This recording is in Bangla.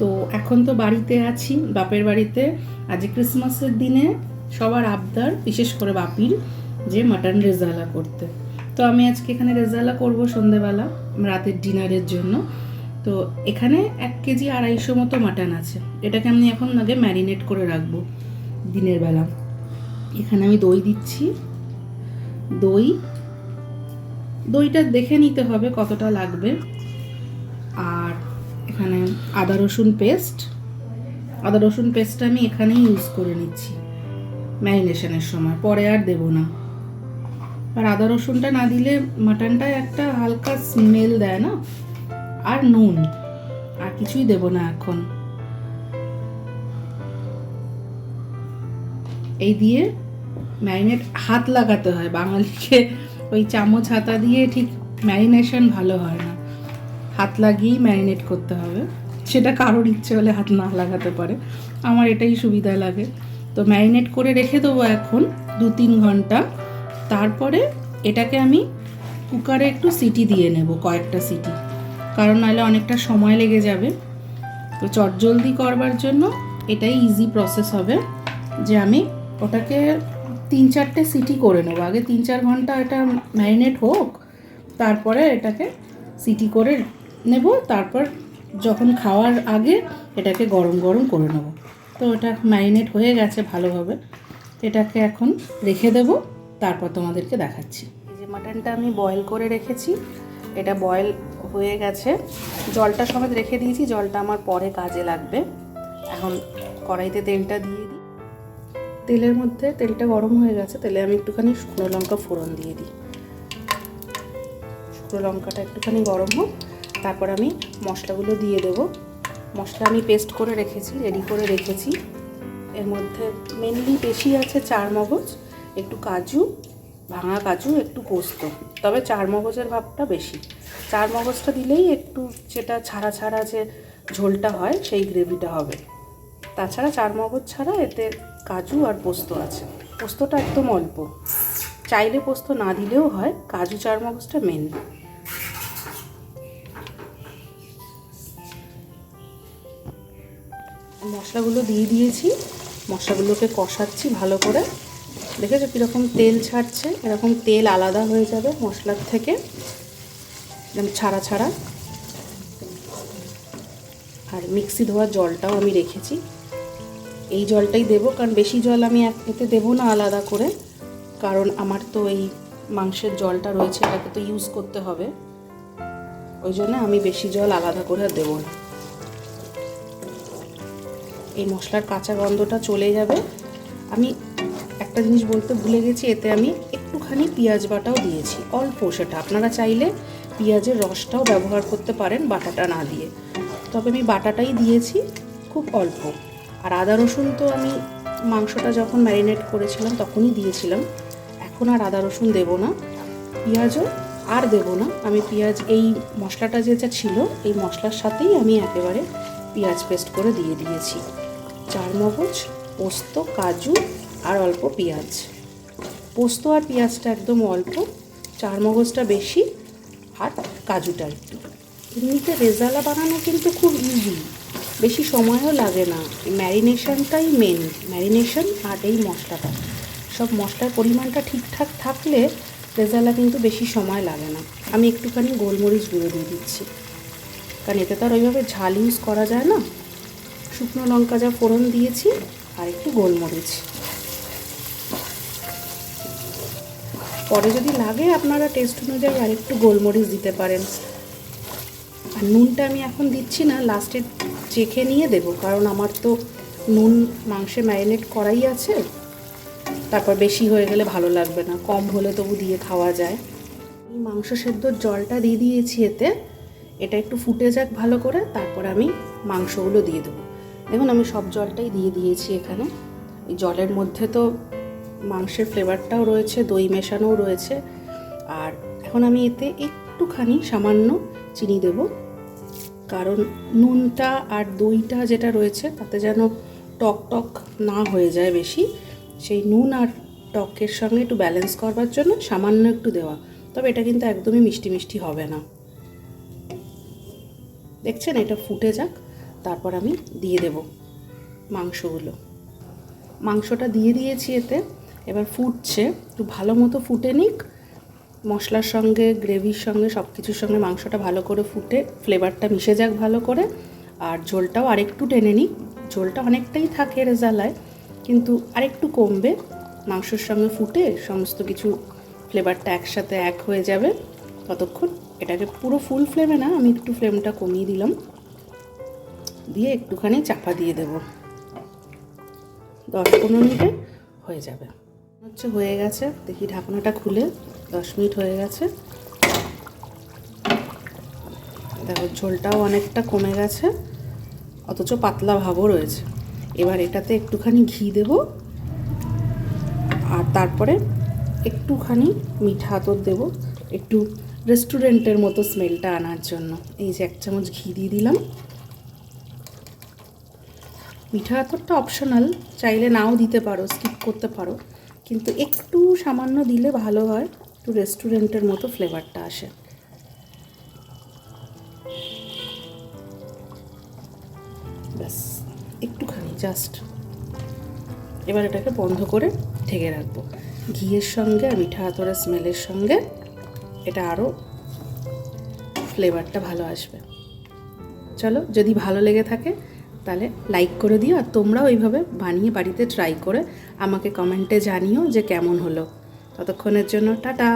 তো এখন তো বাড়িতে আছি, বাপের বাড়িতে। আজ ক্রিসমাসের দিনে সবার আবদার, বিশেষ করে বাপির, যে মাটন রেজালা করতে। তো আমি আজকে এখানে রেজালা করব সন্ধেবেলা রাতের ডিনারের জন্য। তো এখানে 1 কেজি 250 মতো মাটন আছে। এটাকে আমি এখন আগে ম্যারিনেট করে রাখবো দিনের বেলা। এখানে আমি দই দিচ্ছি। দইটা দেখে নিতে হবে কতটা লাগবে। আর এখানে আদা রসুন পেস্টটা আমি এখানেই ইউজ করে নিচ্ছি ম্যারিনেশনের সময়, পরে আর দেব না। আর আদা রসুনটা না দিলে মাটনটায় একটা হালকা স্মেল দেয় না। আর নুন, আর কিছুই দেব না এখন। এই দিয়ে ম্যারিনেট হাত লাগাতে হয়, বাঙালিকে ওই চামচ হাতা দিয়ে ঠিক ম্যারিনেশন ভালো হয় না, হাত লাগিয়েই ম্যারিনেট করতে হবে। সেটা কারোর ইচ্ছে হলে হাত না লাগাতে পারে, আমার এটাই সুবিধা লাগে। তো ম্যারিনেট করে রেখে দেবো এখন 2-3 ঘন্টা। তারপরে এটাকে আমি কুকারে একটু সিটি দিয়ে নেব, কয়েকটা সিটি, কারণ নাহলে অনেকটা সময় লেগে যাবে। তো চটজলদি করবার জন্য এটাই ইজি প্রসেস হবে যে আমি ওটাকে 3-4টে সিটি করে নেবো। আগে 3-4 ঘন্টা এটা ম্যারিনেট হোক, তারপরে এটাকে সিটি করে নেব। তারপর যখন খাওয়ার আগে এটাকে গরম গরম করে নেব। তো এটা ম্যারিনেট হয়ে গেছে ভালোভাবে, এটাকে এখন রেখে দেব। তারপর তোমাদেরকে দেখাচ্ছি। এই যে মাটনটা আমি বয়েল করে রেখেছি, এটা বয়েল হয়ে গেছে। জলটা সমেত রেখে দিয়েছি, জলটা আমার পরে কাজে লাগবে। এখন কড়াইতে তেলটা দিয়ে দিই। তেলের মধ্যে তেলটা গরম হয়ে গেছে, তেলে আমি একটুখানি শুকনো লঙ্কা ফোড়ন দিয়ে দিই। শুকনো লঙ্কাটা একটুখানি গরম হোক, তারপর আমি মশলাগুলো দিয়ে দেব। মশলা আমি পেস্ট করে রেখেছি, রেডি করে রেখেছি। এর মধ্যে মেনলি বেশি আছে 4 মগজ, একটু কাজু, ভাঙা কাজু, একটু পোস্ত। তবে 4 মগজের ভাবটা বেশি। 4 মগজটা দিলেই একটু যেটা ছাড়া ছাড়া যে ঝোলটা হয় সেই গ্রেভিটা হবে। তাছাড়া 4 মগজ ছাড়া এতে কাজু আর পোস্ত আছে। পোস্তটা একদম অল্প, চাইলে পোস্ত না দিলেও হয়। কাজু 4 মগজটা মেন। মশলাগুলো দিয়ে দিয়েছি, মশলাগুলোকে কষাচ্ছি ভালো করে। দেখেছো কীরকম তেল ছাড়ছে? এরকম তেল আলাদা হয়ে যাবে মশলার থেকে, একদম ছাড়া ছাড়া। আর মিক্সি ধোয়ার জলটাও আমি রেখেছি, এই জলটাই দেবো, কারণ বেশি জল আমি এতে দেবো না আলাদা করে, কারণ আমার তো এই মাংসের জলটা রয়েছে, এটাকে তো ইউজ করতে হবে। ওই জন্য আমি বেশি জল আলাদা করে আর দেবো না। এই মশলার কাঁচা গন্ধটা চলে যাবে। আমি একটা জিনিস বলতে ভুলে গেছি, এতে আমি একটুখানি পেঁয়াজ বাটাও দিয়েছি, অল্প। সেটা আপনারা চাইলে পেঁয়াজের রসটাও ব্যবহার করতে পারেন বাটাটা না দিয়ে, তবে আমি বাটাটাই দিয়েছি, খুব অল্প। আর আদা রসুন তো আমি মাংসটা যখন ম্যারিনেট করেছিলাম তখনই দিয়েছিলাম, এখন আর আদা রসুন দেবো না। পেঁয়াজও আর দেবো না আমি। পেঁয়াজ এই মশলাটা যেটা ছিল এই মশলার সাথেই আমি একেবারে পেঁয়াজ পেস্ট করে দিয়ে দিয়েছি। 4 মগজ, পোস্ত, কাজু আর অল্প পেঁয়াজ। পোস্ত আর পেঁয়াজটা একদম অল্প, 4 মগজটা বেশি, আর কাজুটা একটু। এমনিতে রেজালা বানানো কিন্তু খুব ইজি, বেশি সময়ও লাগে না। ম্যারিনেশনটাই মেন, ম্যারিনেশন আর এই মশলাটা, সব মশলার পরিমাণটা ঠিকঠাক থাকলে রেজালা কিন্তু বেশি সময় লাগে না। আমি একটুখানি গোলমরিচ গুঁড়ো দিয়ে দিচ্ছি, কারণ এতে তো আর ওইভাবে ঝাল ইউজ করা যায় না। শুকনো লঙ্কা যা ফোড়ন দিয়েছি, আর একটু গোলমরিচ। পরে যদি লাগে আপনারা টেস্ট অনুযায়ী আর একটু গোলমরিচ দিতে পারেন। আর নুনটা আমি এখন দিচ্ছি না, লাস্টে চেখে নিয়ে দেবো, কারণ আমার তো নুন মাংসে ম্যারিনেট করাই আছে। তারপর বেশি হয়ে গেলে ভালো লাগবে না, কম হলে তবু দিয়ে খাওয়া যায়। এই মাংস সেদ্ধর জলটা দিয়ে দিয়েছি এতে, এটা একটু ফুটে যাক ভালো করে, তারপর আমি মাংসগুলো দিয়ে দেবো। দেখুন আমি সব জলটাই দিয়ে দিয়েছি এখানে। এই জলের মধ্যে তো মাংসের ফ্লেভারটাও রয়েছে, দই মেশানোও রয়েছে। আর এখন আমি এতে একটুখানি সামান্য চিনি দেব, কারণ নুনটা আর দইটা যেটা রয়েছে তাতে যেন টক টক না হয়ে যায় বেশি, সেই নুন আর টকের সঙ্গে একটু ব্যালেন্স করবার জন্য সামান্য একটু দেওয়া। তবে এটা কিন্তু একদমই মিষ্টি মিষ্টি হবে না। দেখছেন, এটা ফুটে যাক, তারপর আমি দিয়ে দেব মাংসগুলো। মাংসটা দিয়ে দিয়েছি এতে, এবার ফুটছে, একটু ভালো মতো ফুটে নিক, মশলার সঙ্গে গ্রেভির সঙ্গে সব কিছুর সঙ্গে মাংসটা ভালো করে ফুটে ফ্লেভারটা মিশে যাক ভালো করে, আর ঝোলটাও আরেকটু টেনে নিক। ঝোলটা অনেকটাই থাকে রেজালায়, কিন্তু আরেকটু কমবে, মাংসর সঙ্গে ফুটে সমস্ত কিছু ফ্লেভারটা একসাথে এক হয়ে যাবে। ততক্ষণ এটাকে পুরো ফুল ফ্লেমে না, আমি একটু ফ্লেমটা কমিয়ে দিলাম, দিয়ে একটুখানি চাপা দিয়ে দেব। 10-15 মিনিটে হয়ে যাবে। হয়ে গেছে, দেখি ঢাকনাটা খুলে 10 মিনিট হয়ে গেছে। দেখো ঝোলটাও অনেকটা কমে গেছে, অথচ পাতলা ভাবও রয়েছে। এবার এটাতে একটুখানি ঘি দেব, আর তারপরে একটুখানি মিঠা আতর দেব, একটু রেস্টুরেন্টের মতো স্মেলটা আনার জন্য। এই যে 1 চামচ ঘি দিয়ে দিলাম। মিঠা আতরটা অপশনাল, চাইলে নাও দিতে পারো, স্কিপ করতে পারো, কিন্তু একটু সামান্য দিলে ভালো হয়, একটু রেস্টুরেন্টের মতো ফ্লেভারটা আসে। ব্যাস একটুখানি জাস্ট। এবার এটাকে বন্ধ করে ঢেকে রাখবো। ঘিয়ের সঙ্গে আর মিঠা আতরের স্মেলের সঙ্গে এটা আরও ফ্লেভারটা ভালো আসবে। চলো, যদি ভালো লেগে থাকে তাহলে লাইক করে দিও, আর তোমরাও এইভাবে বানিয়ে বাড়িতে ট্রাই করে আমাকে কমেন্টে জানিও যে কেমন হলো। ততক্ষণের জন্য টাটা।